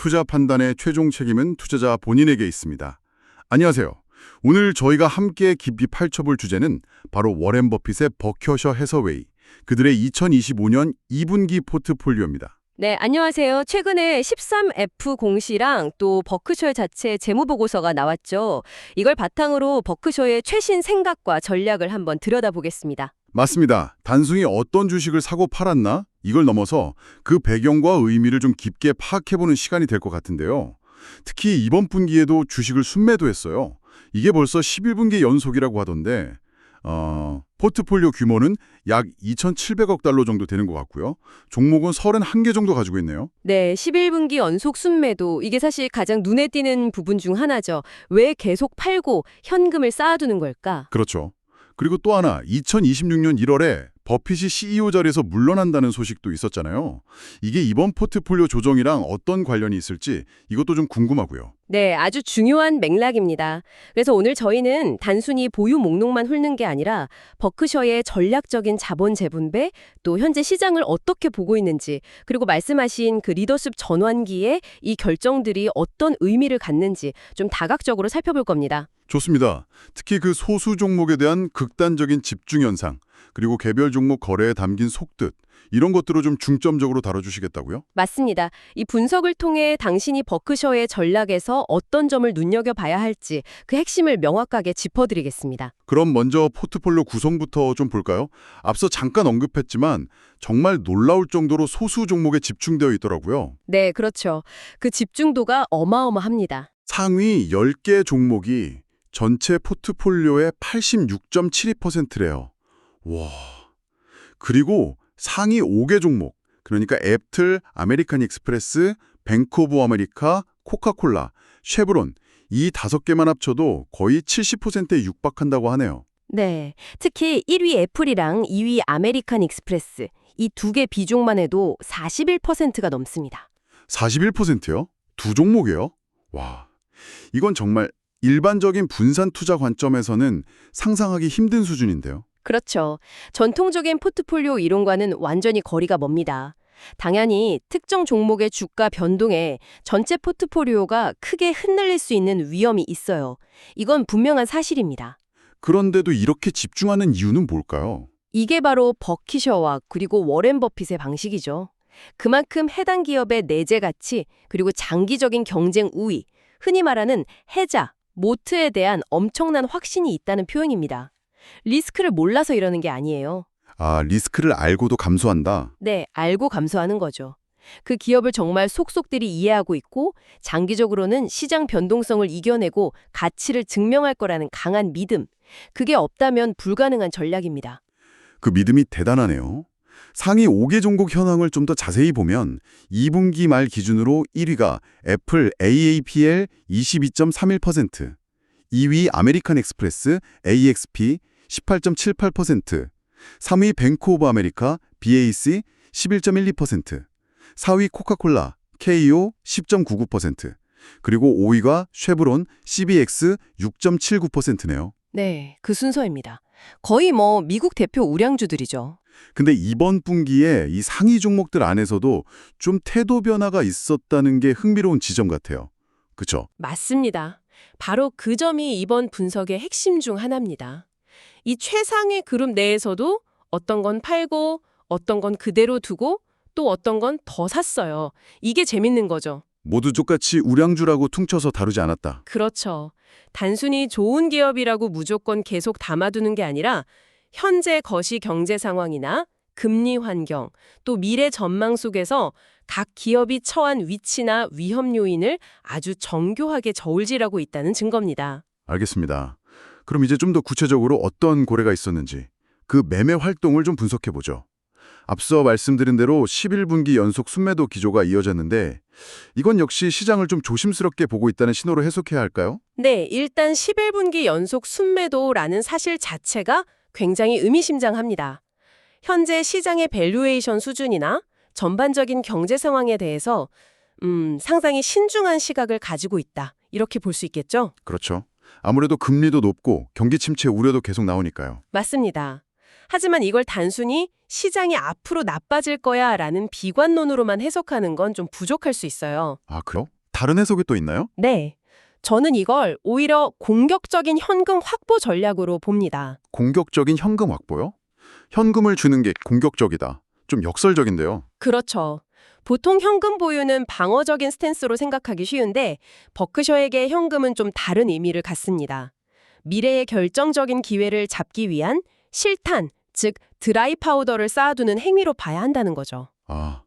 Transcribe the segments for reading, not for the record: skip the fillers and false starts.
투자 판단의 최종 책임은 투자자 본인에게 있습니다. 안녕하세요. 오늘 저희가 함께 깊이 파헤쳐볼 주제는 바로 워렌 버핏의 버커셔 해서웨이, 그들의 2025년 2분기 포트폴리오입니다. 네, 안녕하세요. 최근에 13F 공시랑 또 버크셔 자체 재무보고서가 나왔죠. 이걸 바탕으로 버크셔의 최신 생각과 전략을 한번 들여다보겠습니다. 맞습니다. 단순히 어떤 주식을 사고 팔았나? 이걸 넘어서 그 배경과 의미를 좀 깊게 파악해보는 시간이 될 것 같은데요. 특히 이번 분기에도 주식을 순매도했어요. 이게 벌써 11분기 연속이라고 하던데 포트폴리오 규모는 약 2,700억 달러 정도 되는 것 같고요. 종목은 31개 정도 가지고 있네요. 네, 11분기 연속 순매도 이게 사실 가장 눈에 띄는 부분 중 하나죠. 왜 계속 팔고 현금을 쌓아두는 걸까? 그렇죠. 그리고 또 하나, 2026년 1월에 버핏이 CEO 자리에서 물러난다는 소식도 있었잖아요. 이게 이번 포트폴리오 조정이랑 어떤 관련이 있을지 이것도 좀 궁금하고요. 네, 아주 중요한 맥락입니다. 그래서 오늘 저희는 단순히 보유 목록만 훑는 게 아니라 버크셔의 전략적인 자본 재분배, 또 현재 시장을 어떻게 보고 있는지, 그리고 말씀하신 그 리더십 전환기에 이 결정들이 어떤 의미를 갖는지 좀 다각적으로 살펴볼 겁니다. 좋습니다. 특히 그 소수 종목에 대한 극단적인 집중 현상, 그리고 개별 종목 거래에 담긴 속뜻, 이런 것들을 좀 중점적으로 다뤄주시겠다고요? 맞습니다. 이 분석을 통해 당신이 버크셔의 전략에서 어떤 점을 눈여겨봐야 할지 그 핵심을 명확하게 짚어드리겠습니다. 그럼 먼저 포트폴리오 구성부터 좀 볼까요? 앞서 잠깐 언급했지만 정말 놀라울 정도로 소수 종목에 집중되어 있더라고요. 네, 그렇죠. 그 집중도가 어마어마합니다. 상위 10개 종목이 전체 포트폴리오의 86.72%래요. 와. 그리고 상위 5개 종목, 그러니까 애플, 아메리칸 익스프레스, 뱅크 오브 아메리카, 코카콜라, 쉐브론, 이 5개만 합쳐도 거의 70%에 육박한다고 하네요. 네, 특히 1위 애플이랑 2위 아메리칸 익스프레스 이 두 개 비중만 해도 41%가 넘습니다. 41%요? 두 종목이요? 와, 이건 정말 일반적인 분산 투자 관점에서는 상상하기 힘든 수준인데요. 그렇죠. 전통적인 포트폴리오 이론과는 완전히 거리가 멉니다. 당연히 특정 종목의 주가 변동에 전체 포트폴리오가 크게 흔들릴 수 있는 위험이 있어요. 이건 분명한 사실입니다. 그런데도 이렇게 집중하는 이유는 뭘까요? 이게 바로 버키셔와 그리고 워렌 버핏의 방식이죠. 그만큼 해당 기업의 내재 가치 그리고 장기적인 경쟁 우위, 흔히 말하는 해자, 모트에 대한 엄청난 확신이 있다는 표현입니다. 리스크를 몰라서 이러는 게 아니에요. 아, 리스크를 알고도 감수한다. 네, 알고 감수하는 거죠. 그 기업을 정말 속속들이 이해하고 있고 장기적으로는 시장 변동성을 이겨내고 가치를 증명할 거라는 강한 믿음. 그게 없다면 불가능한 전략입니다. 그 믿음이 대단하네요. 상위 5개 종목 현황을 좀 더 자세히 보면 2분기 말 기준으로 1위가 애플 AAPL 22.31%, 2위 아메리칸 익스프레스 AXP 18.78%, 3위 뱅크 오브 아메리카 BAC 11.12%, 4위 코카콜라 KO 10.99%, 그리고 5위가 쉐브론 CBX 6.79%네요. 네, 그 순서입니다. 거의 미국 대표 우량주들이죠. 근데 이번 분기에 이 상위 종목들 안에서도 좀 태도 변화가 있었다는 게 흥미로운 지점 같아요. 그쵸? 맞습니다. 바로 그 점이 이번 분석의 핵심 중 하나입니다. 이 최상위 그룹 내에서도 어떤 건 팔고 어떤 건 그대로 두고 또 어떤 건 더 샀어요. 이게 재밌는 거죠. 모두 똑같이 우량주라고 퉁쳐서 다루지 않았다. 그렇죠. 단순히 좋은 기업이라고 무조건 계속 담아두는 게 아니라 현재 거시 경제 상황이나 금리 환경, 또 미래 전망 속에서 각 기업이 처한 위치나 위험 요인을 아주 정교하게 저울질하고 있다는 증거입니다. 알겠습니다. 그럼 이제 좀 더 구체적으로 어떤 고려가 있었는지 그 매매 활동을 좀 분석해보죠. 앞서 말씀드린 대로 11분기 연속 순매도 기조가 이어졌는데 이건 역시 시장을 좀 조심스럽게 보고 있다는 신호로 해석해야 할까요? 네, 일단 11분기 연속 순매도라는 사실 자체가 굉장히 의미심장합니다. 현재 시장의 밸류에이션 수준이나 전반적인 경제 상황에 대해서 상당히 신중한 시각을 가지고 있다. 이렇게 볼 수 있겠죠? 그렇죠. 아무래도 금리도 높고 경기 침체 우려도 계속 나오니까요. 맞습니다. 하지만 이걸 단순히 시장이 앞으로 나빠질 거야 라는 비관론으로만 해석하는 건 좀 부족할 수 있어요. 아, 그래요? 다른 해석이 또 있나요? 네. 저는 이걸 오히려 공격적인 현금 확보 전략으로 봅니다. 공격적인 현금 확보요? 현금을 주는 게 공격적이다. 좀 역설적인데요. 그렇죠. 보통 현금 보유는 방어적인 스탠스로 생각하기 쉬운데 버크셔에게 현금은 좀 다른 의미를 갖습니다. 미래의 결정적인 기회를 잡기 위한 실탄, 즉 드라이 파우더를 쌓아두는 행위로 봐야 한다는 거죠. 아,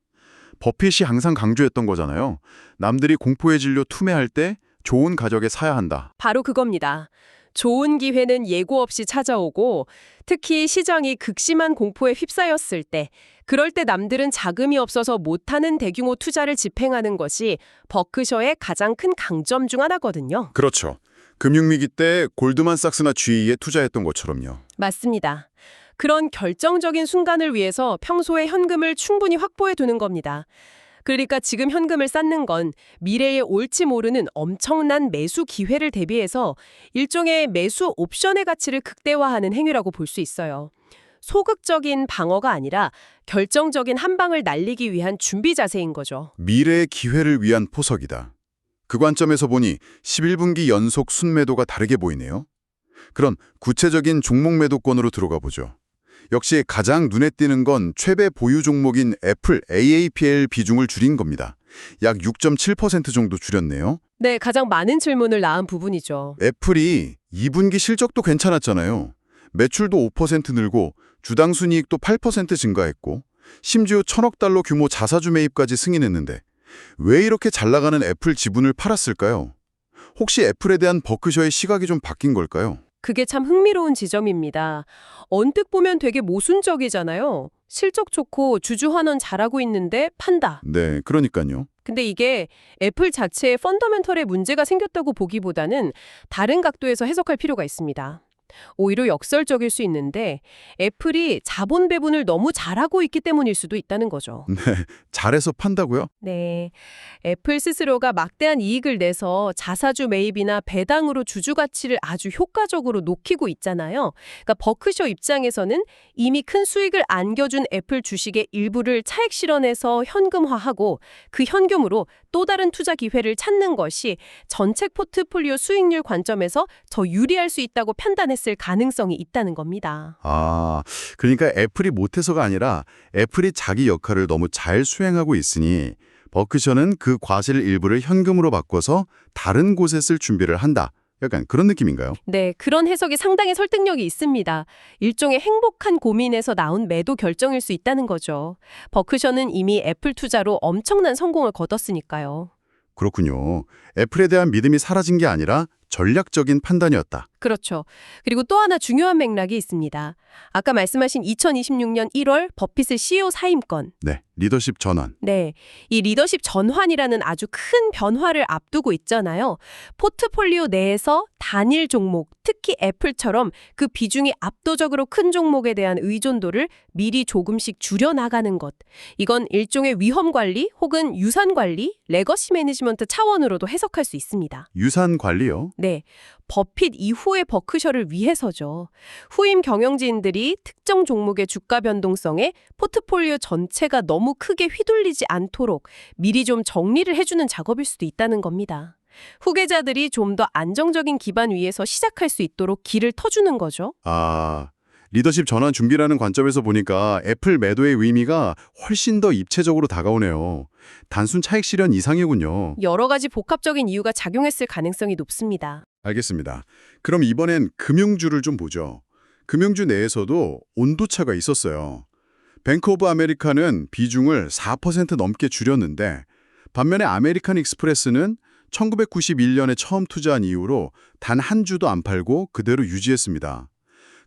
버핏이 항상 강조했던 거잖아요. 남들이 공포의 진료 투매할 때 좋은 가격에 사야 한다. 바로 그겁니다. 좋은 기회는 예고 없이 찾아오고 특히 시장이 극심한 공포에 휩싸였을 때 그럴 때 남들은 자금이 없어서 못하는 대규모 투자를 집행하는 것이 버크셔의 가장 큰 강점 중 하나거든요. 그렇죠. 금융위기 때 골드만삭스나 GE에 투자했던 것처럼요. 맞습니다. 그런 결정적인 순간을 위해서 평소에 현금을 충분히 확보해 두는 겁니다. 그러니까 지금 현금을 쌓는 건 미래에 올지 모르는 엄청난 매수 기회를 대비해서 일종의 매수 옵션의 가치를 극대화하는 행위라고 볼 수 있어요. 소극적인 방어가 아니라 결정적인 한 방을 날리기 위한 준비 자세인 거죠. 미래의 기회를 위한 포석이다. 그 관점에서 보니 11분기 연속 순매도가 다르게 보이네요. 그럼 구체적인 종목 매도권으로 들어가 보죠. 역시 가장 눈에 띄는 건 최대 보유 종목인 애플 AAPL 비중을 줄인 겁니다. 약 6.7% 정도 줄였네요. 네, 가장 많은 질문을 낳은 부분이죠. 애플이 2분기 실적도 괜찮았잖아요. 매출도 5% 늘고 주당 순이익도 8% 증가했고 심지어 1,000억 달러 규모 자사주 매입까지 승인했는데 왜 이렇게 잘 나가는 애플 지분을 팔았을까요? 혹시 애플에 대한 버크셔의 시각이 좀 바뀐 걸까요? 그게 참 흥미로운 지점입니다. 언뜻 보면 되게 모순적이잖아요. 실적 좋고 주주환원 잘하고 있는데 판다. 네, 그러니까요. 근데 이게 애플 자체의 펀더멘털에 문제가 생겼다고 보기보다는 다른 각도에서 해석할 필요가 있습니다. 오히려 역설적일 수 있는데 애플이 자본 배분을 너무 잘하고 있기 때문일 수도 있다는 거죠. 네, 잘해서 판다고요? 네, 애플 스스로가 막대한 이익을 내서 자사주 매입이나 배당으로 주주 가치를 아주 효과적으로 높이고 있잖아요. 그러니까 버크셔 입장에서는 이미 큰 수익을 안겨준 애플 주식의 일부를 차익 실현해서 현금화하고 그 현금으로 또 다른 투자 기회를 찾는 것이 전체 포트폴리오 수익률 관점에서 더 유리할 수 있다고 판단했을 가능성이 있다는 겁니다. 아, 그러니까 애플이 못해서가 아니라 애플이 자기 역할을 너무 잘 수행하고 있으니 버크셔는 그 과실 일부를 현금으로 바꿔서 다른 곳에 쓸 준비를 한다. 약간 그런 느낌인가요? 네, 그런 해석이 상당히 설득력이 있습니다. 일종의 행복한 고민에서 나온 매도 결정일 수 있다는 거죠. 버크셔는 이미 애플 투자로 엄청난 성공을 거뒀으니까요. 그렇군요. 애플에 대한 믿음이 사라진 게 아니라 전략적인 판단이었다. 그렇죠. 그리고 또 하나 중요한 맥락이 있습니다. 아까 말씀하신 2026년 1월 버핏의 CEO 사임권. 네, 리더십 전환. 네, 이 리더십 전환이라는 아주 큰 변화를 앞두고 있잖아요. 포트폴리오 내에서 단일 종목, 특히 애플처럼 그 비중이 압도적으로 큰 종목에 대한 의존도를 미리 조금씩 줄여나가는 것. 이건 일종의 위험 관리 혹은 유산 관리, 레거시 매니지먼트 차원으로도 해석할 수 있습니다. 유산 관리요? 네, 버핏 이후의 버크셔를 위해서죠. 후임 경영진들이 특정 종목의 주가 변동성에 포트폴리오 전체가 너무 크게 휘둘리지 않도록 미리 좀 정리를 해주는 작업일 수도 있다는 겁니다. 후계자들이 좀 더 안정적인 기반 위에서 시작할 수 있도록 길을 터주는 거죠. 아, 리더십 전환 준비라는 관점에서 보니까 애플 매도의 의미가 훨씬 더 입체적으로 다가오네요. 단순 차익 실현 이상이군요. 여러 가지 복합적인 이유가 작용했을 가능성이 높습니다. 알겠습니다. 그럼 이번엔 금융주를 좀 보죠. 금융주 내에서도 온도차가 있었어요. 뱅크 오브 아메리카는 비중을 4% 넘게 줄였는데 반면에 아메리칸 익스프레스는 1991년에 처음 투자한 이후로 단 한 주도 안 팔고 그대로 유지했습니다.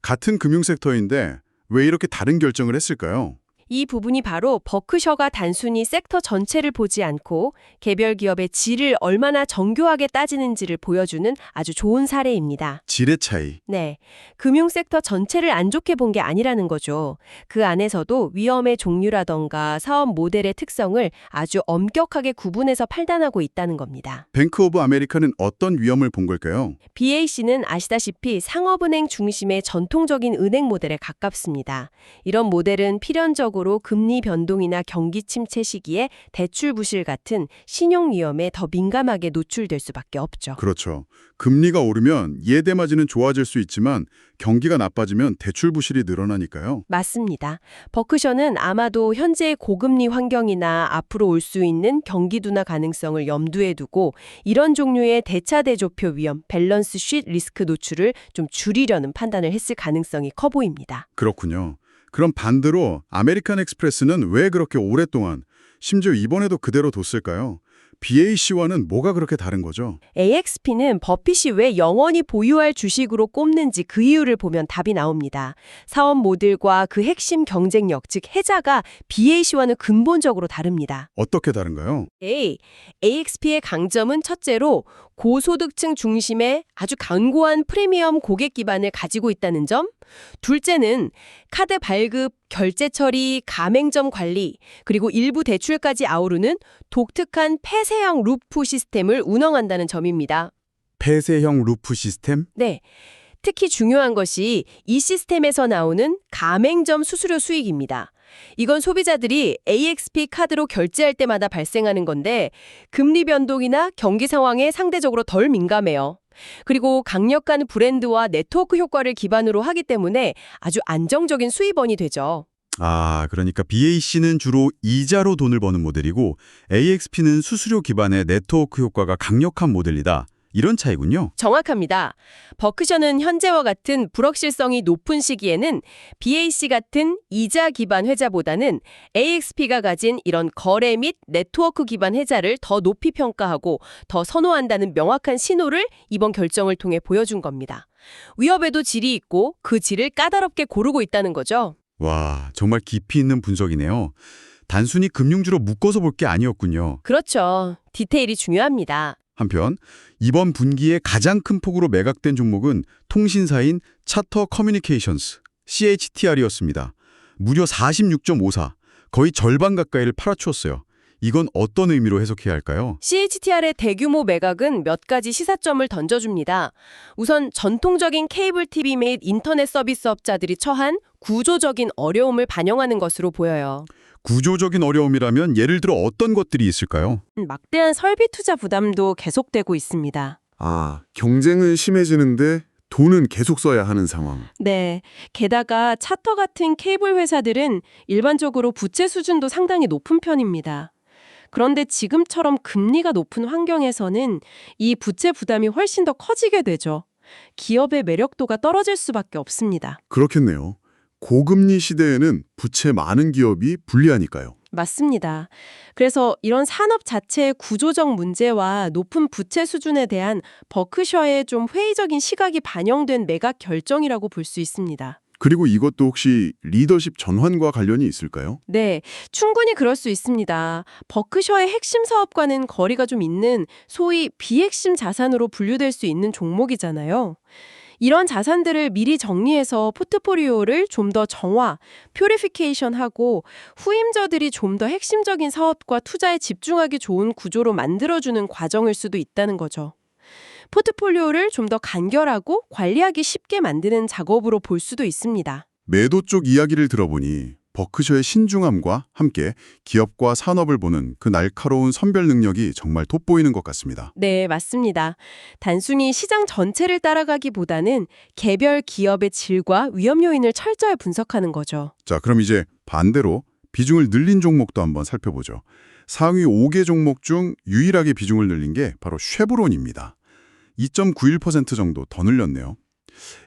같은 금융섹터인데 왜 이렇게 다른 결정을 했을까요? 이 부분이 바로 버크셔가 단순히 섹터 전체를 보지 않고 개별 기업의 질을 얼마나 정교하게 따지는지를 보여주는 아주 좋은 사례입니다. 질의 차이. 네, 금융 섹터 전체를 안 좋게 본 게 아니라는 거죠. 그 안에서도 위험의 종류라던가 사업 모델의 특성을 아주 엄격하게 구분해서 판단하고 있다는 겁니다. 뱅크 오브 아메리카는 어떤 위험을 본 걸까요? BAC는 아시다시피 상업은행 중심의 전통적인 은행 모델에 가깝습니다. 이런 모델은 필연적으로 장기적으로 금리 변동이나 경기 침체 시기에 대출 부실 같은 신용 위험에 더 민감하게 노출될 수밖에 없죠. 그렇죠. 금리가 오르면 예대 마진은 좋아질 수 있지만 경기가 나빠지면 대출 부실이 늘어나니까요. 맞습니다. 버크셔는 아마도 현재의 고금리 환경이나 앞으로 올 수 있는 경기 둔화 가능성을 염두에 두고 이런 종류의 대차대조표 위험, 밸런스 쉿 리스크 노출을 좀 줄이려는 판단을 했을 가능성이 커 보입니다. 그렇군요. 그럼 반대로 아메리칸 익스프레스는 왜 그렇게 오랫동안, 심지어 이번에도 그대로 뒀을까요? BAC와는 뭐가 그렇게 다른 거죠? AXP는 버핏이 왜 영원히 보유할 주식으로 꼽는지 그 이유를 보면 답이 나옵니다. 사업 모델과 그 핵심 경쟁력, 즉 해자가 BAC와는 근본적으로 다릅니다. 어떻게 다른가요? AXP의 강점은 첫째로 고소득층 중심의 아주 견고한 프리미엄 고객 기반을 가지고 있다는 점, 둘째는 카드 발급, 결제 처리, 가맹점 관리, 그리고 일부 대출까지 아우르는 독특한 폐쇄형 루프 시스템을 운영한다는 점입니다. 폐쇄형 루프 시스템? 네. 특히 중요한 것이 이 시스템에서 나오는 가맹점 수수료 수익입니다. 이건 소비자들이 AXP 카드로 결제할 때마다 발생하는 건데 금리 변동이나 경기 상황에 상대적으로 덜 민감해요. 그리고 강력한 브랜드와 네트워크 효과를 기반으로 하기 때문에 아주 안정적인 수입원이 되죠. 아, 그러니까 BAC는 주로 이자로 돈을 버는 모델이고 AXP는 수수료 기반의 네트워크 효과가 강력한 모델이다. 이런 차이군요. 정확합니다. 버크셔는 현재와 같은 불확실성이 높은 시기에는 BAC 같은 이자 기반 회자보다는 AXP가 가진 이런 거래 및 네트워크 기반 회자를 더 높이 평가하고 더 선호한다는 명확한 신호를 이번 결정을 통해 보여준 겁니다. 위협에도 질이 있고 그 질을 까다롭게 고르고 있다는 거죠. 와, 정말 깊이 있는 분석이네요. 단순히 금융주로 묶어서 볼 게 아니었군요. 그렇죠. 디테일이 중요합니다. 한편 이번 분기에 가장 큰 폭으로 매각된 종목은 통신사인 차터 커뮤니케이션스, CHTR이었습니다. 무려 46.54, 거의 절반 가까이를 팔아치웠어요. 이건 어떤 의미로 해석해야 할까요? CHTR의 대규모 매각은 몇 가지 시사점을 던져줍니다. 우선 전통적인 케이블 TV 및 인터넷 서비스업자들이 처한 구조적인 어려움을 반영하는 것으로 보여요. 구조적인 어려움이라면 예를 들어 어떤 것들이 있을까요? 막대한 설비 투자 부담도 계속되고 있습니다. 아, 경쟁은 심해지는데 돈은 계속 써야 하는 상황. 네. 게다가 차터 같은 케이블 회사들은 일반적으로 부채 수준도 상당히 높은 편입니다. 그런데 지금처럼 금리가 높은 환경에서는 이 부채 부담이 훨씬 더 커지게 되죠. 기업의 매력도가 떨어질 수밖에 없습니다. 그렇겠네요. 고금리 시대에는 부채 많은 기업이 불리하니까요. 맞습니다. 그래서 이런 산업 자체의 구조적 문제와 높은 부채 수준에 대한 버크셔의 좀 회의적인 시각이 반영된 매각 결정이라고 볼 수 있습니다. 그리고 이것도 혹시 리더십 전환과 관련이 있을까요? 네, 충분히 그럴 수 있습니다. 버크셔의 핵심 사업과는 거리가 좀 있는 소위 비핵심 자산으로 분류될 수 있는 종목이잖아요. 이런 자산들을 미리 정리해서 포트포리오를 좀 더 정화, 퓨리피케이션하고 후임자들이 좀 더 핵심적인 사업과 투자에 집중하기 좋은 구조로 만들어주는 과정일 수도 있다는 거죠. 포트폴리오를 좀 더 간결하고 관리하기 쉽게 만드는 작업으로 볼 수도 있습니다. 매도 쪽 이야기를 들어보니 버크셔의 신중함과 함께 기업과 산업을 보는 그 날카로운 선별 능력이 정말 돋보이는 것 같습니다. 네, 맞습니다. 단순히 시장 전체를 따라가기보다는 개별 기업의 질과 위험 요인을 철저히 분석하는 거죠. 자, 그럼 이제 반대로 비중을 늘린 종목도 한번 살펴보죠. 상위 5개 종목 중 유일하게 비중을 늘린 게 바로 쉐브론입니다. 2.91% 정도 더 늘렸네요.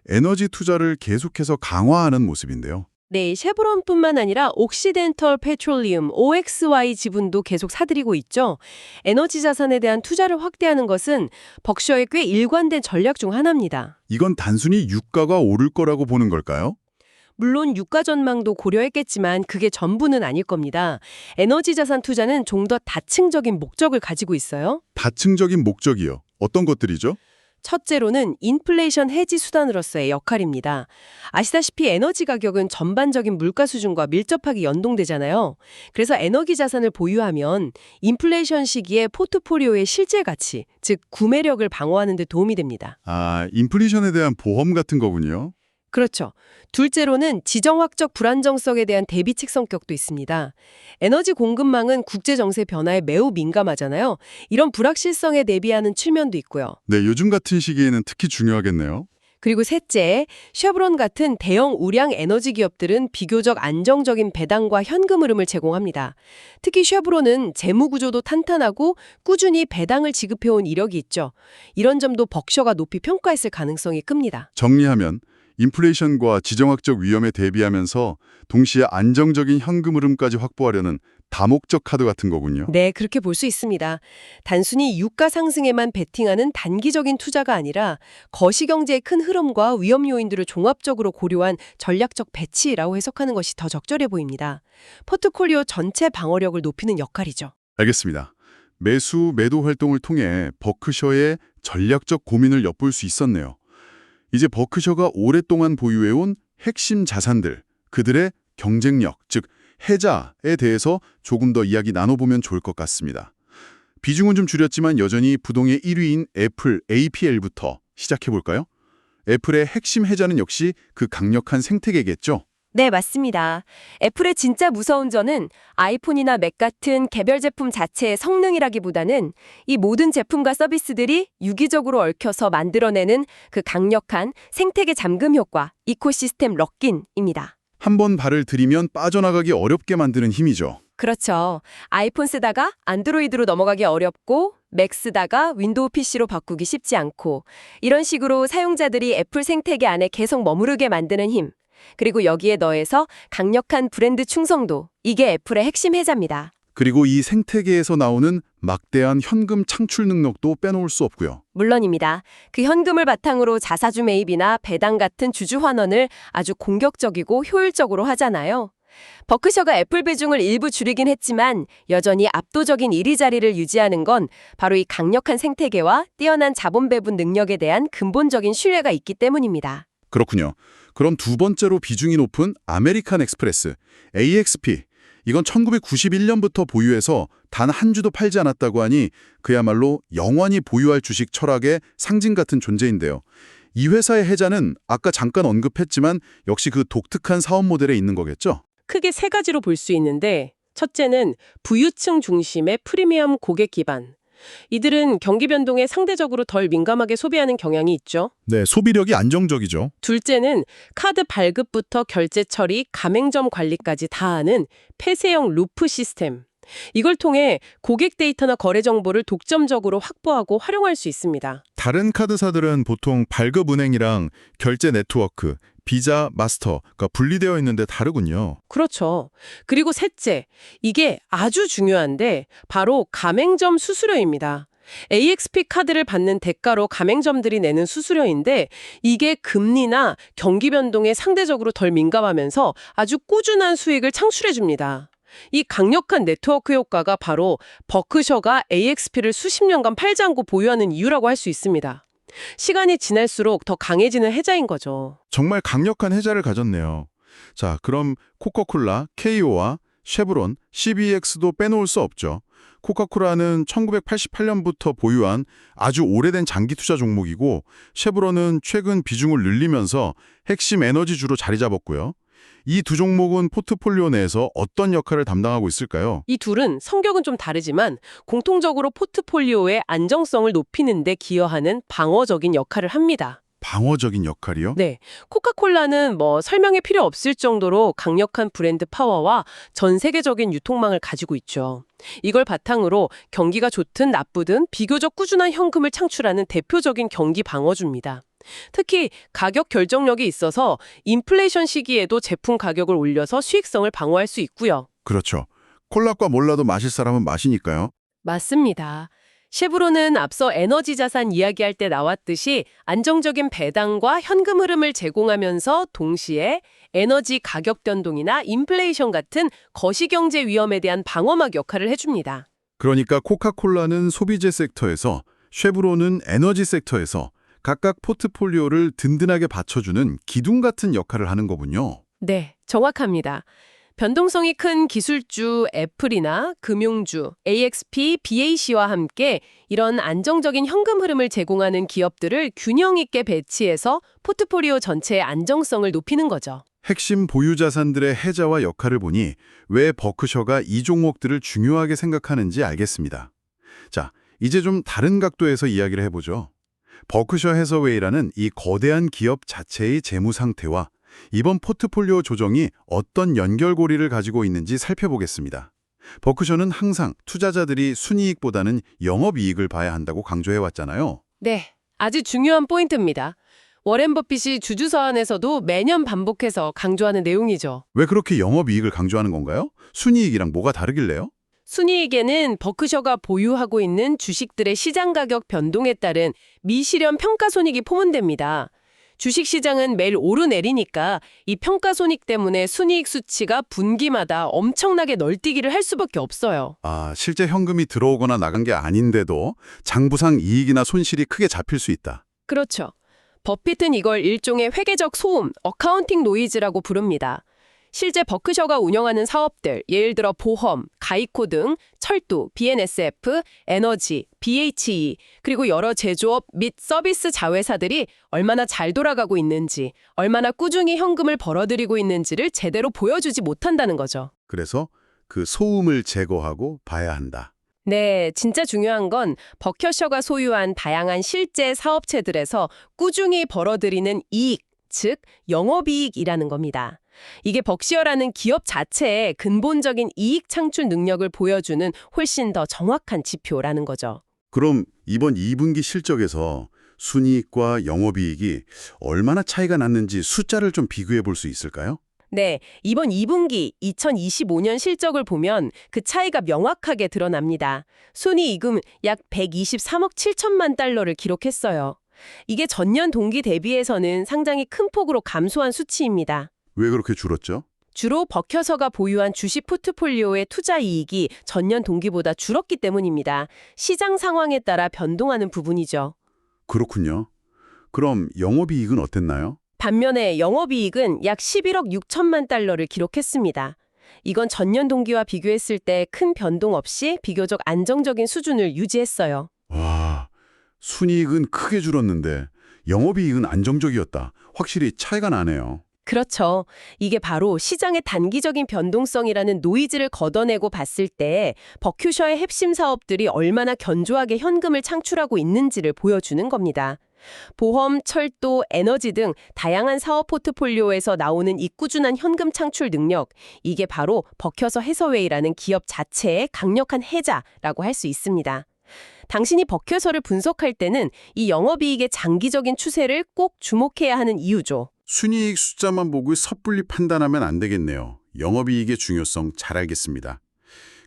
에너지 투자를 계속해서 강화하는 모습인데요. 네, 쉐브론뿐만 아니라 옥시덴털 페트롤리움, OXY 지분도 계속 사들이고 있죠. 에너지 자산에 대한 투자를 확대하는 것은 버크셔의 꽤 일관된 전략 중 하나입니다. 이건 단순히 유가가 오를 거라고 보는 걸까요? 물론 유가 전망도 고려했겠지만 그게 전부는 아닐 겁니다. 에너지 자산 투자는 좀 더 다층적인 목적을 가지고 있어요. 다층적인 목적이요. 어떤 것들이죠? 첫째로는 인플레이션 해지 수단으로서의 역할입니다. 아시다시피 에너지 가격은 전반적인 물가 수준과 밀접하게 연동되잖아요. 그래서 에너지 자산을 보유하면 인플레이션 시기에 포트포리오의 실질 가치, 즉 구매력을 방어하는 데 도움이 됩니다. 아, 인플레이션에 대한 보험 같은 거군요. 그렇죠. 둘째로는 지정학적 불안정성에 대한 대비책 성격도 있습니다. 에너지 공급망은 국제 정세 변화에 매우 민감하잖아요. 이런 불확실성에 대비하는 측면도 있고요. 네, 요즘 같은 시기에는 특히 중요하겠네요. 그리고 셋째, 쉐브론 같은 대형 우량 에너지 기업들은 비교적 안정적인 배당과 현금 흐름을 제공합니다. 특히 쉐브론은 재무 구조도 탄탄하고 꾸준히 배당을 지급해온 이력이 있죠. 이런 점도 벅셔가 높이 평가했을 가능성이 큽니다. 정리하면 인플레이션과 지정학적 위험에 대비하면서 동시에 안정적인 현금 흐름까지 확보하려는 다목적 카드 같은 거군요. 네, 그렇게 볼 수 있습니다. 단순히 유가 상승에만 베팅하는 단기적인 투자가 아니라 거시경제의 큰 흐름과 위험 요인들을 종합적으로 고려한 전략적 배치라고 해석하는 것이 더 적절해 보입니다. 포트폴리오 전체 방어력을 높이는 역할이죠. 알겠습니다. 매수, 매도 활동을 통해 버크셔의 전략적 고민을 엿볼 수 있었네요. 이제 버크셔가 오랫동안 보유해온 핵심 자산들, 그들의 경쟁력, 즉 해자에 대해서 조금 더 이야기 나눠보면 좋을 것 같습니다. 비중은 좀 줄였지만 여전히 부동의 1위인 애플 APL부터 시작해볼까요? 애플의 핵심 해자는 역시 그 강력한 생태계겠죠? 네, 맞습니다. 애플의 진짜 무서운 점은 아이폰이나 맥 같은 개별 제품 자체의 성능이라기보다는 이 모든 제품과 서비스들이 유기적으로 얽혀서 만들어내는 그 강력한 생태계 잠금 효과, 이코시스템 럭인입니다. 한번 발을 들이면 빠져나가기 어렵게 만드는 힘이죠. 그렇죠. 아이폰 쓰다가 안드로이드로 넘어가기 어렵고 맥 쓰다가 윈도우 PC로 바꾸기 쉽지 않고 이런 식으로 사용자들이 애플 생태계 안에 계속 머무르게 만드는 힘. 그리고 여기에 더해서 강력한 브랜드 충성도. 이게 애플의 핵심 해자입니다. 그리고 이 생태계에서 나오는 막대한 현금 창출 능력도 빼놓을 수 없고요. 물론입니다. 그 현금을 바탕으로 자사주 매입이나 배당 같은 주주 환원을 아주 공격적이고 효율적으로 하잖아요. 버크셔가 애플 비중을 일부 줄이긴 했지만 여전히 압도적인 1위 자리를 유지하는 건 바로 이 강력한 생태계와 뛰어난 자본 배분 능력에 대한 근본적인 신뢰가 있기 때문입니다. 그렇군요. 그럼 두 번째로 비중이 높은 아메리칸 엑스프레스, AXP. 이건 1991년부터 보유해서 단 한 주도 팔지 않았다고 하니 그야말로 영원히 보유할 주식 철학의 상징 같은 존재인데요. 이 회사의 해자는 아까 잠깐 언급했지만 역시 그 독특한 사업 모델에 있는 거겠죠? 크게 세 가지로 볼 수 있는데 첫째는 부유층 중심의 프리미엄 고객 기반. 이들은 경기 변동에 상대적으로 덜 민감하게 소비하는 경향이 있죠. 네, 소비력이 안정적이죠. 둘째는 카드 발급부터 결제 처리, 가맹점 관리까지 다 하는 폐쇄형 루프 시스템. 이걸 통해 고객 데이터나 거래 정보를 독점적으로 확보하고 활용할 수 있습니다. 다른 카드사들은 보통 발급은행이랑 결제 네트워크, 비자, 마스터가 분리되어 있는데 다르군요. 그렇죠. 그리고 셋째, 이게 아주 중요한데 바로 가맹점 수수료입니다. AXP 카드를 받는 대가로 가맹점들이 내는 수수료인데 이게 금리나 경기 변동에 상대적으로 덜 민감하면서 아주 꾸준한 수익을 창출해 줍니다. 이 강력한 네트워크 효과가 바로 버크셔가 AXP를 수십 년간 팔지 않고 보유하는 이유라고 할 수 있습니다. 시간이 지날수록 더 강해지는 해자인 거죠. 정말 강력한 해자를 가졌네요. 자, 그럼 코카콜라, KO와 쉐브론, CBX도 빼놓을 수 없죠. 코카콜라는 1988년부터 보유한 아주 오래된 장기 투자 종목이고 쉐브론은 최근 비중을 늘리면서 핵심 에너지주로 자리 잡았고요. 이 두 종목은 포트폴리오 내에서 어떤 역할을 담당하고 있을까요? 이 둘은 성격은 좀 다르지만 공통적으로 포트폴리오의 안정성을 높이는 데 기여하는 방어적인 역할을 합니다. 방어적인 역할이요? 네, 코카콜라는 설명이 필요 없을 정도로 강력한 브랜드 파워와 전 세계적인 유통망을 가지고 있죠. 이걸 바탕으로 경기가 좋든 나쁘든 비교적 꾸준한 현금을 창출하는 대표적인 경기 방어주입니다. 특히 가격 결정력이 있어서 인플레이션 시기에도 제품 가격을 올려서 수익성을 방어할 수 있고요. 그렇죠. 콜라과 몰라도 마실 사람은 마시니까요. 맞습니다. 쉐브론은 앞서 에너지 자산 이야기할 때 나왔듯이 안정적인 배당과 현금 흐름을 제공하면서 동시에 에너지 가격 변동이나 인플레이션 같은 거시경제 위험에 대한 방어막 역할을 해줍니다. 그러니까 코카콜라는 소비재 섹터에서, 쉐브론은 에너지 섹터에서 각각 포트폴리오를 든든하게 받쳐주는 기둥 같은 역할을 하는 거군요. 네, 정확합니다. 변동성이 큰 기술주 애플이나 금융주, AXP, BAC와 함께 이런 안정적인 현금 흐름을 제공하는 기업들을 균형 있게 배치해서 포트폴리오 전체의 안정성을 높이는 거죠. 핵심 보유 자산들의 해자와 역할을 보니 왜 버크셔가 이 종목들을 중요하게 생각하는지 알겠습니다. 자, 이제 좀 다른 각도에서 이야기를 해보죠. 버크셔 해서웨이라는 이 거대한 기업 자체의 재무 상태와 이번 포트폴리오 조정이 어떤 연결고리를 가지고 있는지 살펴보겠습니다. 버크셔는 항상 투자자들이 순이익보다는 영업이익을 봐야 한다고 강조해왔잖아요. 네, 아주 중요한 포인트입니다. 워렌 버핏이 주주 서한에서도 매년 반복해서 강조하는 내용이죠. 왜 그렇게 영업이익을 강조하는 건가요? 순이익이랑 뭐가 다르길래요? 순이익에는 버크셔가 보유하고 있는 주식들의 시장 가격 변동에 따른 미실현 평가손익이 포함됩니다. 주식시장은 매일 오르내리니까 이 평가손익 때문에 순이익 수치가 분기마다 엄청나게 널뛰기를 할 수밖에 없어요. 아, 실제 현금이 들어오거나 나간 게 아닌데도 장부상 이익이나 손실이 크게 잡힐 수 있다. 그렇죠. 버핏은 이걸 일종의 회계적 소음, 어카운팅 노이즈라고 부릅니다. 실제 버크셔가 운영하는 사업들, 예를 들어 보험, 가이코 등 철도, BNSF, 에너지, BHE, 그리고 여러 제조업 및 서비스 자회사들이 얼마나 잘 돌아가고 있는지, 얼마나 꾸준히 현금을 벌어들이고 있는지를 제대로 보여주지 못한다는 거죠. 그래서 그 소음을 제거하고 봐야 한다. 네, 진짜 중요한 건 버크셔가 소유한 다양한 실제 사업체들에서 꾸준히 벌어들이는 이익, 즉 영업이익이라는 겁니다. 이게 버크셔라는 기업 자체의 근본적인 이익 창출 능력을 보여주는 훨씬 더 정확한 지표라는 거죠. 그럼 이번 2분기 실적에서 순이익과 영업이익이 얼마나 차이가 났는지 숫자를 좀 비교해 볼 수 있을까요? 네, 이번 2분기 2025년 실적을 보면 그 차이가 명확하게 드러납니다. 순이익은 약 123억 7천만 달러를 기록했어요. 이게 전년 동기 대비해서는 상당히 큰 폭으로 감소한 수치입니다. 왜 그렇게 줄었죠? 주로 버크셔가 보유한 주식 포트폴리오의 투자 이익이 전년 동기보다 줄었기 때문입니다. 시장 상황에 따라 변동하는 부분이죠. 그렇군요. 그럼 영업이익은 어땠나요? 반면에 영업이익은 약 11억 6천만 달러를 기록했습니다. 이건 전년 동기와 비교했을 때 큰 변동 없이 비교적 안정적인 수준을 유지했어요. 와, 순이익은 크게 줄었는데 영업이익은 안정적이었다. 확실히 차이가 나네요. 그렇죠. 이게 바로 시장의 단기적인 변동성이라는 노이즈를 걷어내고 봤을 때 버크셔의 핵심 사업들이 얼마나 견조하게 현금을 창출하고 있는지를 보여주는 겁니다. 보험, 철도, 에너지 등 다양한 사업 포트폴리오에서 나오는 이 꾸준한 현금 창출 능력, 이게 바로 버크셔 해서웨이라는 기업 자체의 강력한 해자라고 할 수 있습니다. 당신이 버크셔를 분석할 때는 이 영업이익의 장기적인 추세를 꼭 주목해야 하는 이유죠. 순이익 숫자만 보고 섣불리 판단하면 안 되겠네요. 영업이익의 중요성 잘 알겠습니다.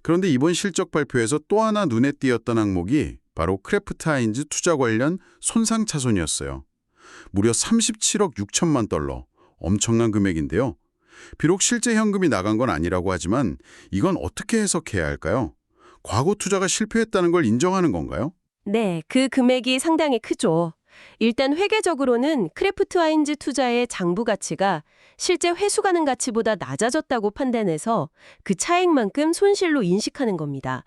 그런데 이번 실적 발표에서 또 하나 눈에 띄었던 항목이 바로 크래프트 하인즈 투자 관련 손상차손이었어요. 무려 37억 6천만 달러, 엄청난 금액인데요. 비록 실제 현금이 나간 건 아니라고 하지만 이건 어떻게 해석해야 할까요? 과거 투자가 실패했다는 걸 인정하는 건가요? 네, 그 금액이 상당히 크죠. 일단 회계적으로는 크래프트 하인즈 투자의 장부 가치가 실제 회수가능 가치보다 낮아졌다고 판단해서 그 차액만큼 손실로 인식하는 겁니다.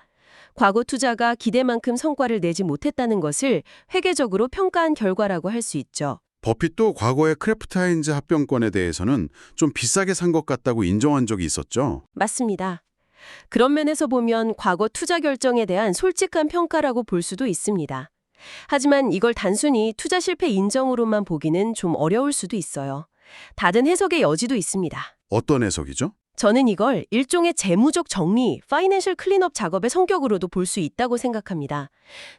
과거 투자가 기대만큼 성과를 내지 못했다는 것을 회계적으로 평가한 결과라고 할 수 있죠. 버핏도 과거의 크래프트 하인즈 합병권에 대해서는 좀 비싸게 산 것 같다고 인정한 적이 있었죠. 맞습니다. 그런 면에서 보면 과거 투자 결정에 대한 솔직한 평가라고 볼 수도 있습니다. 하지만 이걸 단순히 투자 실패 인정으로만 보기는 좀 어려울 수도 있어요. 다른 해석의 여지도 있습니다. 어떤 해석이죠? 저는 이걸 일종의 재무적 정리, 파이낸셜 클린업 작업의 성격으로도 볼 수 있다고 생각합니다.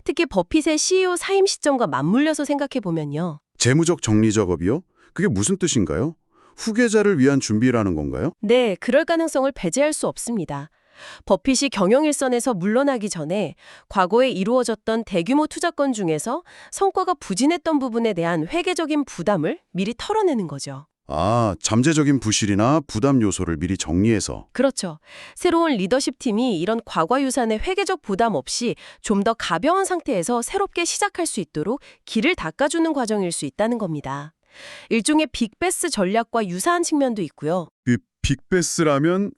특히 버핏의 CEO 사임 시점과 맞물려서 생각해보면요. 재무적 정리 작업이요? 그게 무슨 뜻인가요? 후계자를 위한 준비라는 건가요? 네, 그럴 가능성을 배제할 수 없습니다. 버핏이 경영 일선에서 물러나기 전에 과거에 이루어졌던 대규모 투자건 중에서 성과가 부진했던 부분에 대한 회계적인 부담을 미리 털어내는 거죠. 아, 잠재적인 부실이나 부담 요소를 미리 정리해서. 그렇죠. 새로운 리더십 팀이 이런 과거 유산의 회계적 부담 없이 좀 더 가벼운 상태에서 새롭게 시작할 수 있도록 길을 닦아주는 과정일 수 있다는 겁니다. 일종의 빅베스 전략과 유사한 측면도 있고요. 그 빅베스라면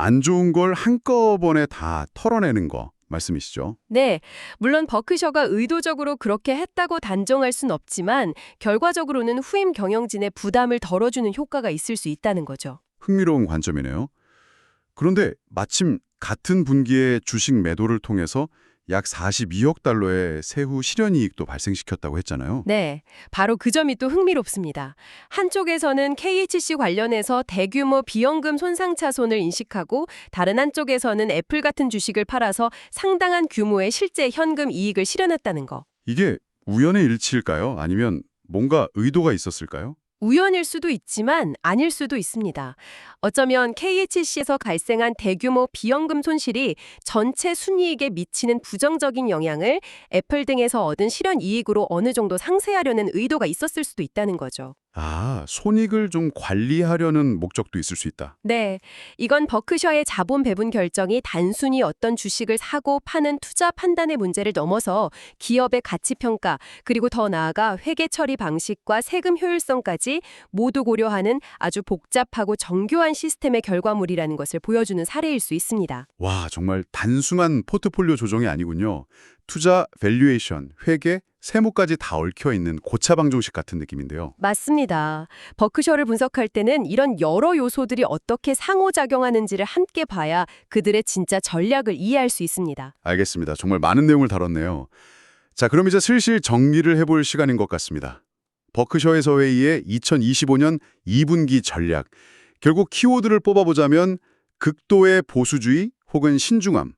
안 좋은 걸 한꺼번에 다 털어내는 거 말씀이시죠? 네, 물론 버크셔가 의도적으로 그렇게 했다고 단정할 순 없지만 결과적으로는 후임 경영진의 부담을 덜어주는 효과가 있을 수 있다는 거죠. 흥미로운 관점이네요. 그런데 마침 같은 분기에 주식 매도를 통해서 약 42억 달러의 세후 실현이익도 발생시켰다고 했잖아요. 네, 바로 그 점이 또 흥미롭습니다. 한쪽에서는 KHC 관련해서 대규모 비연금 손상차손을 인식하고 다른 한쪽에서는 애플 같은 주식을 팔아서 상당한 규모의 실제 현금 이익을 실현했다는 거. 이게 우연의 일치일까요? 아니면 뭔가 의도가 있었을까요? 우연일 수도 있지만 아닐 수도 있습니다. 어쩌면 KHC에서 발생한 대규모 비연금 손실이 전체 순이익에 미치는 부정적인 영향을 애플 등에서 얻은 실현 이익으로 어느 정도 상쇄하려는 의도가 있었을 수도 있다는 거죠. 아, 손익을 좀 관리하려는 목적도 있을 수 있다. 네, 이건 버크셔의 자본 배분 결정이 단순히 어떤 주식을 사고 파는 투자 판단의 문제를 넘어서 기업의 가치 평가, 그리고 더 나아가 회계 처리 방식과 세금 효율성까지 모두 고려하는 아주 복잡하고 정교한 시스템의 결과물이라는 것을 보여주는 사례일 수 있습니다. 와, 정말 단순한 포트폴리오 조정이 아니군요. 투자, 밸류에이션, 회계, 세무까지 다 얽혀있는 고차방정식 같은 느낌인데요. 맞습니다. 버크셔를 분석할 때는 이런 여러 요소들이 어떻게 상호작용하는지를 함께 봐야 그들의 진짜 전략을 이해할 수 있습니다. 알겠습니다. 정말 많은 내용을 다뤘네요. 자, 그럼 이제 슬슬 정리를 해볼 시간인 것 같습니다. 버크셔의 서웨이의 2025년 2분기 전략. 결국 키워드를 뽑아보자면 극도의 보수주의 혹은 신중함,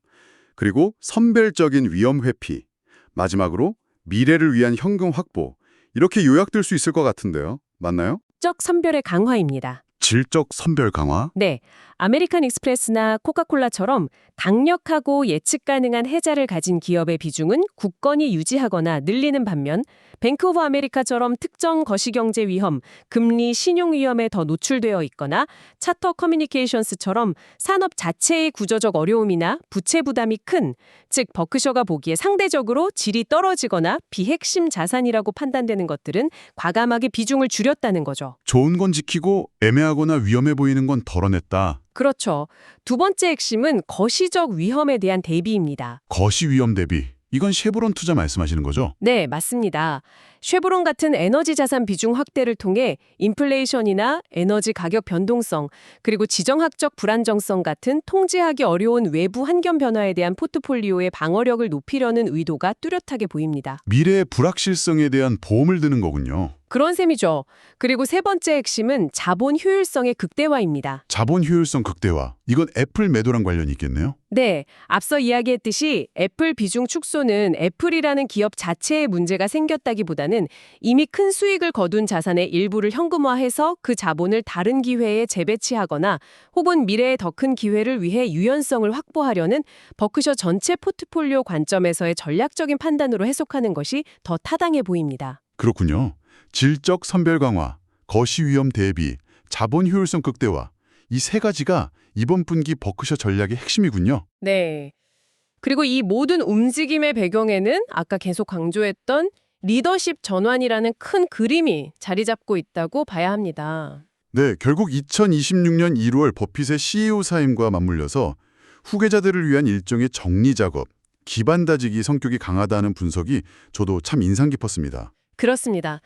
그리고 선별적인 위험 회피, 마지막으로 미래를 위한 현금 확보, 이렇게 요약될 수 있을 것 같은데요. 맞나요? 적 선별의 강화입니다. 질적 선별 강화? 네, 아메리칸 익스프레스나 코카콜라처럼 강력하고 예측 가능한 해자를 가진 기업의 비중은 굳건히 유지하거나 늘리는 반면 뱅크 오브 아메리카처럼 특정 거시경제 위험, 금리, 신용 위험에 더 노출되어 있거나 차터 커뮤니케이션스처럼 산업 자체의 구조적 어려움이나 부채 부담이 큰, 즉 버크셔가 보기에 상대적으로 질이 떨어지거나 비핵심 자산이라고 판단되는 것들은 과감하게 비중을 줄였다는 거죠. 좋은 건 지키고 애매하거나 위험해 보이는 건 덜어냈다. 그렇죠. 두 번째 핵심은 거시적 위험에 대한 대비입니다. 거시 위험 대비. 이건 쉐브론 투자 말씀하시는 거죠? 네, 맞습니다. 쉐브론 같은 에너지 자산 비중 확대를 통해 인플레이션이나 에너지 가격 변동성, 그리고 지정학적 불안정성 같은 통제하기 어려운 외부 환경 변화에 대한 포트폴리오의 방어력을 높이려는 의도가 뚜렷하게 보입니다. 미래의 불확실성에 대한 보험을 드는 거군요. 그런 셈이죠. 그리고 세 번째 핵심은 자본 효율성의 극대화입니다. 자본 효율성 극대화. 이건 애플 매도랑 관련이 있겠네요? 네, 앞서 이야기했듯이 애플 비중 축소는 애플이라는 기업 자체에 문제가 생겼다기보다는 이미 큰 수익을 거둔 자산의 일부를 현금화해서 그 자본을 다른 기회에 재배치하거나 혹은 미래의 더 큰 기회를 위해 유연성을 확보하려는 버크셔 전체 포트폴리오 관점에서의 전략적인 판단으로 해석하는 것이 더 타당해 보입니다. 그렇군요. 질적 선별 강화, 거시 위험 대비, 자본 효율성 극대화. 이 세 가지가 이번 분기 버크셔 전략의 핵심이군요. 네. 그리고 이 모든 움직임의 배경에는 아까 계속 강조했던 리더십 전환이라는 큰 그림이 자리 잡고 있다고 봐야 합니다. 네, 결국 2026년 1월 버핏의 CEO 사임과 맞물려서 후계자들을 위한 일종의 정리 작업, 기반 다지기 성격이 강하다는 분석이 저도 참 인상 깊었습니다. 그렇습니다.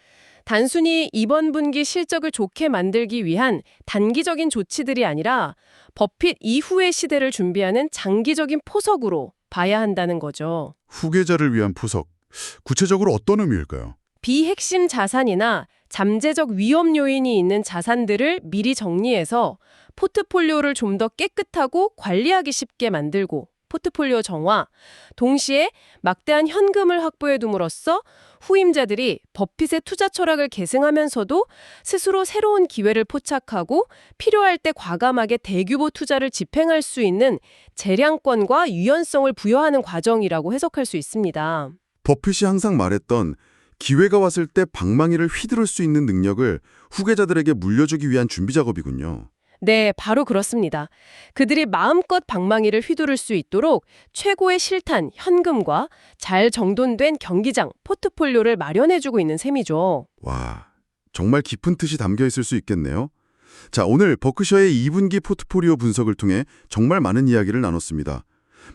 단순히 이번 분기 실적을 좋게 만들기 위한 단기적인 조치들이 아니라 버핏 이후의 시대를 준비하는 장기적인 포석으로 봐야 한다는 거죠. 후계자를 위한 포석, 구체적으로 어떤 의미일까요? 비핵심 자산이나 잠재적 위험 요인이 있는 자산들을 미리 정리해서 포트폴리오를 좀 더 깨끗하고 관리하기 쉽게 만들고 포트폴리오 정화, 동시에 막대한 현금을 확보해 둠으로써 후임자들이 버핏의 투자 철학을 계승하면서도 스스로 새로운 기회를 포착하고 필요할 때 과감하게 대규모 투자를 집행할 수 있는 재량권과 유연성을 부여하는 과정이라고 해석할 수 있습니다. 버핏이 항상 말했던 기회가 왔을 때 방망이를 휘두를 수 있는 능력을 후계자들에게 물려주기 위한 준비 작업이군요. 네, 바로 그렇습니다. 그들이 마음껏 방망이를 휘두를 수 있도록 최고의 실탄, 현금과 잘 정돈된 경기장, 포트폴리오를 마련해주고 있는 셈이죠. 와, 정말 깊은 뜻이 담겨 있을 수 있겠네요. 자, 오늘 버크셔의 2분기 포트포리오 분석을 통해 정말 많은 이야기를 나눴습니다.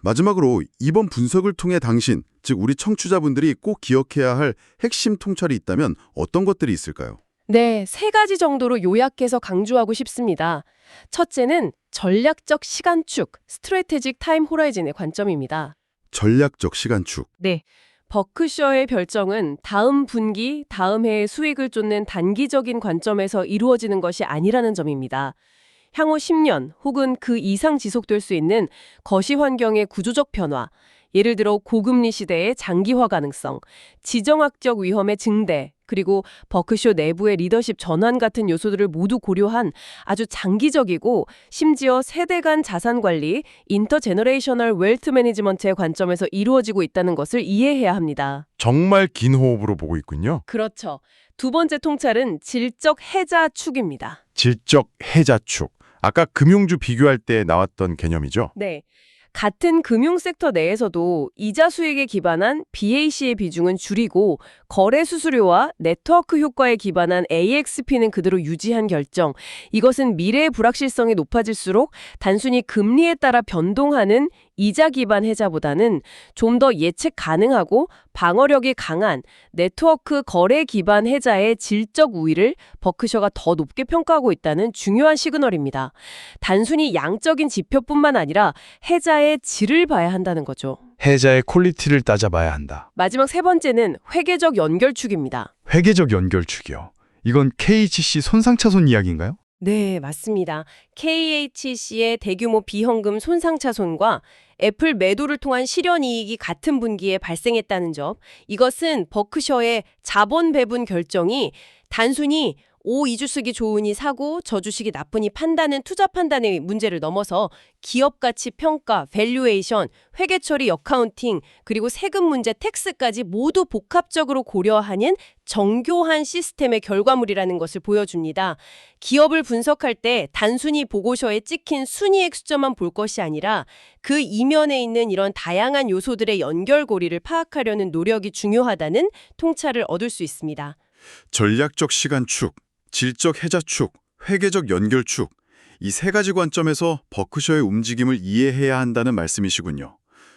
마지막으로 이번 분석을 통해 당신, 즉 우리 청취자분들이 꼭 기억해야 할 핵심 통찰이 있다면 어떤 것들이 있을까요? 네, 3가지 정도로 요약해서 강조하고 싶습니다. 첫째는 전략적 시간축, 스트래테직 타임 호라이즌의 관점입니다. 전략적 시간축. 네. 버크셔의 별정은 다음 분기, 다음 해의 수익을 쫓는 단기적인 관점에서 이루어지는 것이 아니라는 점입니다. 향후 10년 혹은 그 이상 지속될 수 있는 거시 환경의 구조적 변화, 예를 들어 고금리 시대의 장기화 가능성, 지정학적 위험의 증대, 그리고 버크셔 내부의 리더십 전환 같은 요소들을 모두 고려한 아주 장기적이고 심지어 세대 간 자산 관리, 인터제너레이셔널 웰트 매니지먼트의 관점에서 이루어지고 있다는 것을 이해해야 합니다. 정말 긴 호흡으로 보고 있군요. 그렇죠. 두 번째 통찰은 질적 해자 축입니다. 질적 해자축. 아까 금융주 비교할 때 나왔던 개념이죠. 네. 같은 금융 섹터 내에서도 이자 수익에 기반한 BAC의 비중은 줄이고 거래 수수료와 네트워크 효과에 기반한 AXP는 그대로 유지한 결정. 이것은 미래의 불확실성이 높아질수록 단순히 금리에 따라 변동하는 이자 기반 해자보다는 좀 더 예측 가능하고 방어력이 강한 네트워크 거래 기반 해자의 질적 우위를 버크셔가 더 높게 평가하고 있다는 중요한 시그널입니다. 단순히 양적인 지표뿐만 아니라 해자의 질을 봐야 한다는 거죠. 해자의 퀄리티를 따져봐야 한다. 마지막 3번째는 회계적 연결축입니다. 회계적 연결축이요. 이건 KHC 손상차손 이야기인가요? 네, 맞습니다. KHC의 대규모 비현금 손상차손과 애플 매도를 통한 실현이익이 같은 분기에 발생했다는 점, 이것은 버크셔의 자본 배분 결정이 단순히 이 주식이 좋으니 사고 저 주식이 나쁘니 판다는 투자 판단의 문제를 넘어서 기업 가치 평가, 밸류에이션, 회계 처리, 어카운팅, 그리고 세금 문제, 텍스까지 모두 복합적으로 고려하는 정교한 시스템의 결과물이라는 것을 보여줍니다. 기업을 분석할 때 단순히 보고서에 찍힌 순이익 숫자만 볼 것이 아니라 그 이면에 있는 이런 다양한 요소들의 연결고리를 파악하려는 노력이 중요하다는 통찰을 얻을 수 있습니다. 전략적 시간축, 질적 해자축, 회계적 연결축. 이 3가지 관점에서 버크셔의 움직임을 이해해야 한다는 말씀이시군요.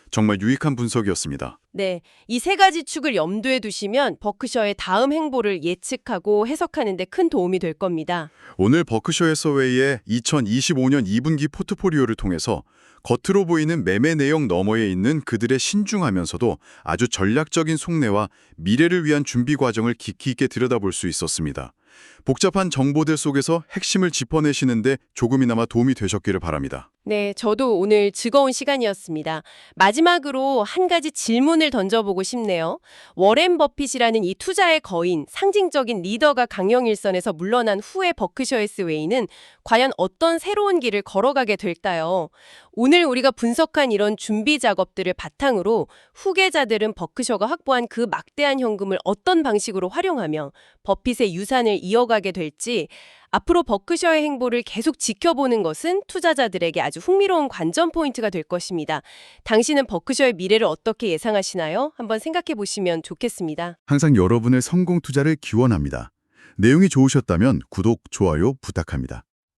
정말 유익한 분석이었습니다. 네, 이 3가지 축을 염두에 두시면 버크셔의 다음 행보를 예측하고 해석하는 데 큰 도움이 될 겁니다. 오늘 버크셔 해서웨이의 2025년 2분기 포트포리오를 통해서 겉으로 보이는 매매 내용 너머에 있는 그들의 신중하면서도 아주 전략적인 속내와 미래를 위한 준비 과정을 깊이 있게 들여다볼 수 있었습니다. 복잡한 정보들 속에서 핵심을 짚어내시는데 조금이나마 도움이 되셨기를 바랍니다. 네, 저도 오늘 즐거운 시간이었습니다. 마지막으로 한 가지 질문을 던져보고 싶네요. 워렌 버핏이라는 이 투자의 거인, 상징적인 리더가 강령일선에서 물러난 후에 버크셔 해서웨이는 과연 어떤 새로운 길을 걸어가게 될까요? 오늘 우리가 분석한 이런 준비 작업들을 바탕으로 후계자들은 버크셔가 확보한 그 막대한 현금을 어떤 방식으로 활용하며 버핏의 유산을 이어가게 될지, 앞으로 버크셔의 행보를 계속 지켜보는 것은 투자자들에게 아주 흥미로운 관전 포인트가 될 것입니다. 당신은 버크셔의 미래를 어떻게 예상하시나요? 한번 생각해 보시면 좋겠습니다. 항상 여러분의 성공 투자를 기원합니다. 내용이 좋으셨다면 구독, 좋아요 부탁합니다.